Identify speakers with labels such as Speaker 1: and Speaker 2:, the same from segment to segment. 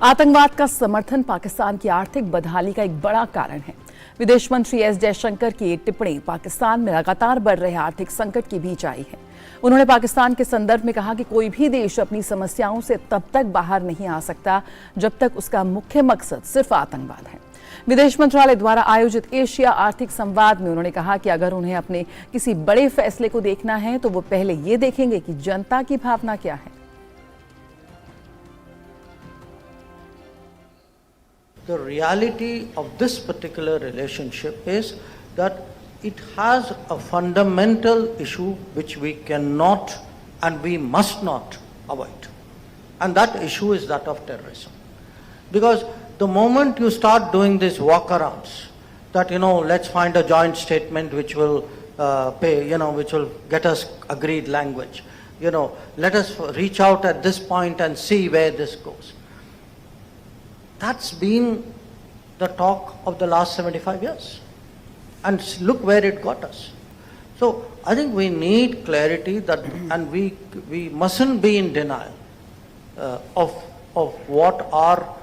Speaker 1: आतंकवाद का समर्थन पाकिस्तान की आर्थिक बदहाली का एक बड़ा कारण है। विदेश मंत्री एस जयशंकर की ये टिप्पणी पाकिस्तान में लगातार बढ़ रहे आर्थिक संकट के बीच आई है। उन्होंने पाकिस्तान के संदर्भ में कहा कि कोई भी देश अपनी समस्याओं से तब तक बाहर नहीं आ सकता जब तक उसका मुख्य मकसद सिर्फ आतंकवाद है। विदेश मंत्रालय द्वारा आयोजित एशिया आर्थिक संवाद में उन्होंने कहा कि अगर उन्हें अपने किसी बड़े फैसले को देखना है तो वो पहले ये देखेंगे कि जनता की भावना क्या है।
Speaker 2: The reality of this particular relationship is that it has a fundamental issue which we cannot and we must not avoid. And that issue is that of terrorism. Because the moment you start doing these walkarounds, that, let's find a joint statement which will which will get us agreed language. Let us reach out at this point and see where this goes. That's been the talk of the last 75 years. And look where it got us. So I think we need clarity that, and we mustn't be in denial of what are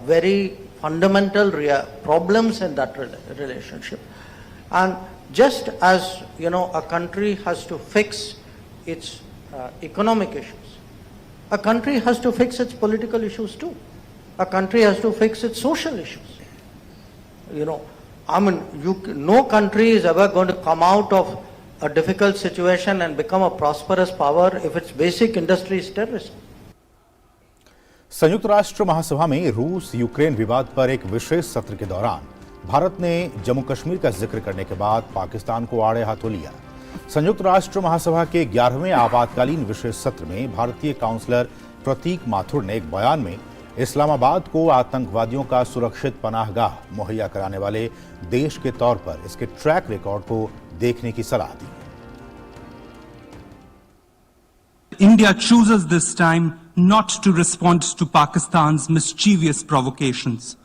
Speaker 2: very fundamental problems in that relationship. And just as a country has to fix its economic issues, a country has to fix its political issues too. A country has to fix its social issues. No country is ever going to come out of a difficult situation and become a prosperous power if its basic industry is terrorism.
Speaker 3: संयुक्त राष्ट्र महासभा में रूस Ukraine विवाद पर एक विशेष सत्र के दौरान भारत ने जम्मू कश्मीर का जिक्र करने के बाद पाकिस्तान को आड़े हाथों लिया। संयुक्त राष्ट्र महासभा के 11वें आपातकालीन विशेष सत्र में भारतीय काउंसलर प्रतीक माथुर ने एक बयान में इस्लामाबाद को आतंकवादियों का सुरक्षित पनाहगाह मुहैया कराने वाले देश के तौर पर इसके ट्रैक रिकॉर्ड को देखने की सलाह दी।
Speaker 4: India chooses this time not to respond to Pakistan's mischievous provocations.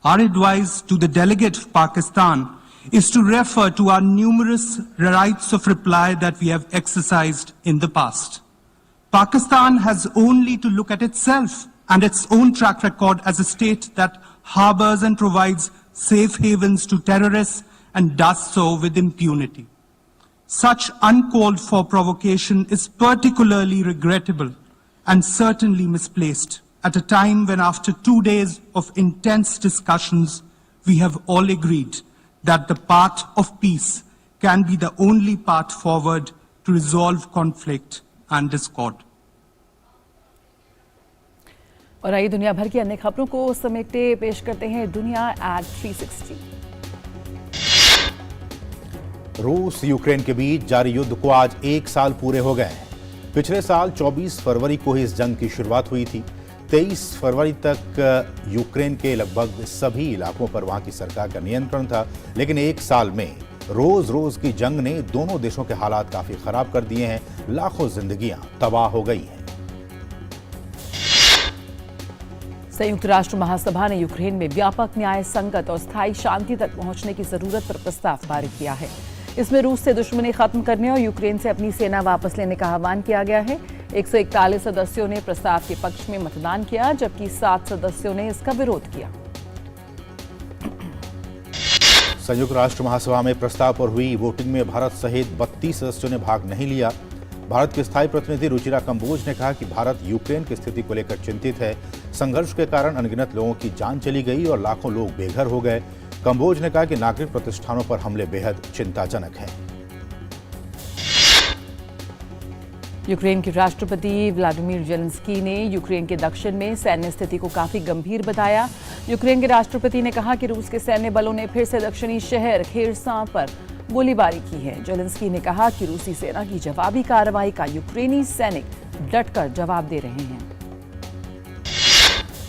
Speaker 4: Our advice to the delegate of Pakistan is to refer to our numerous rights of reply that we have exercised in the past. Pakistan has only to look at itself and its own track record as a state that harbors and provides safe havens to terrorists and does so with impunity. Such uncalled for provocation is particularly regrettable and certainly misplaced at a time when, after 2 days of intense discussions, we have all agreed that the path of peace can be the only path forward to resolve conflict and discord.
Speaker 1: और आइए दुनिया भर की अन्य खबरों को समेटे पेश करते हैं दुनिया एट 360।
Speaker 3: रूस यूक्रेन के बीच जारी युद्ध को आज 1 साल पूरे हो गए हैं। पिछले साल 24 फरवरी को ही इस जंग की शुरुआत हुई थी। 23 फरवरी तक यूक्रेन के लगभग सभी इलाकों पर वहां की सरकार का नियंत्रण था, लेकिन 1 साल में रोज की जंग ने दोनों देशों के हालात काफी खराब कर दिए हैं। लाखों जिंदगियां तबाह हो गई हैं।
Speaker 1: संयुक्त राष्ट्र महासभा ने यूक्रेन में व्यापक न्याय संकट और स्थायी शांति तक पहुंचने की जरूरत पर प्रस्ताव पारित किया है। इसमें रूस से दुश्मनी खत्म करने और यूक्रेन से अपनी सेना वापस लेने का आह्वान किया गया है। 141 सदस्यों ने प्रस्ताव के पक्ष में मतदान किया, जबकि 7 सदस्यों ने इसका विरोध किया।
Speaker 3: संयुक्त राष्ट्र महासभा में प्रस्ताव पर हुई वोटिंग में भारत सहित 32 सदस्यों ने भाग नहीं लिया। भारत के स्थायी प्रतिनिधि रुचिरा कंबोज ने कहा कि भारत यूक्रेन की स्थिति को लेकर चिंतित है। संघर्ष के कारण अनगिनत लोगों की जान चली गई और लाखों लोग बेघर हो गए। कंबोज ने कहा कि नागरिक प्रतिष्ठानों पर हमले बेहद चिंताजनक हैं।
Speaker 1: यूक्रेन के राष्ट्रपति व्लादिमीर जेलेंस्की ने यूक्रेन के दक्षिण में सैन्य स्थिति को काफी गंभीर बताया। यूक्रेन के राष्ट्रपति ने कहा कि रूस के सैन्य बलों ने फिर से दक्षिणी शहर खेरसन पर गोलीबारी की है। जेलेंस्की ने कहा कि रूसी सेना की जवाबी कार्रवाई का यूक्रेनी सैनिक डटकर जवाब दे रहे हैं।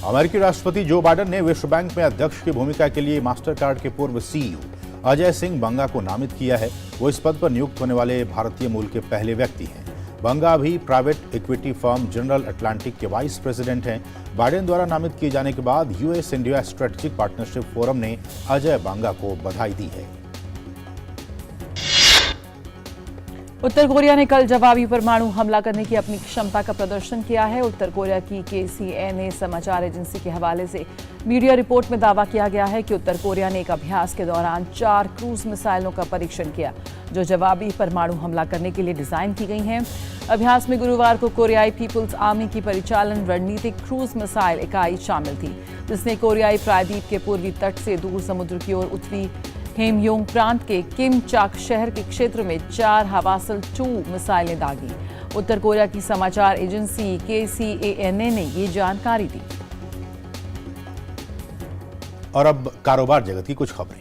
Speaker 3: अमेरिकी राष्ट्रपति जो बाइडेन ने विश्व बैंक में अध्यक्ष की भूमिका के लिए मास्टरकार्ड के पूर्व सीईओ अजय सिंह बंगा को नामित किया है। वो इस पद पर नियुक्त होने वाले भारतीय मूल के पहले व्यक्ति हैं। बंगा अभी private equity firm general Atlantic के वाइस प्रेसिडेंट हैं। बाइडेन द्वारा नामित किए जाने के बाद US India strategic partnership forum ने अजय बंगा को बधाई दी है।
Speaker 1: उत्तर कोरिया ने कल जवाबी परमाणु हमला करने की अपनी क्षमता का प्रदर्शन किया है। उत्तर कोरिया की KCNA समाचार एजेंसी के हवाले से मीडिया रिपोर्ट में दावा किया गया है कि उत्तर कोरिया ने एक अभ्यास के दौरान 4 क्रूज मिसाइलों का परीक्षण किया, जो जवाबी परमाणु हमला करने के लिए डिजाइन की गई हैं। अभ्यास में गुरुवार को कोरियाई पीपुल्स आर्मी की परिचालन रणनीतिक क्रूज मिसाइल इकाई शामिल थी, जिसने कोरियाई प्रायद्वीप के पूर्वी तट से दूर समुद्र की ओर उत्तरी हेमयोंग प्रांत के किमचाक शहर के क्षेत्र में 4 हवासल 2 मिसाइलें दागी। उत्तर कोरिया की समाचार एजेंसी KCANA ने ये जानकारी दी।
Speaker 3: और अब कारोबार जगत की कुछ खबरें।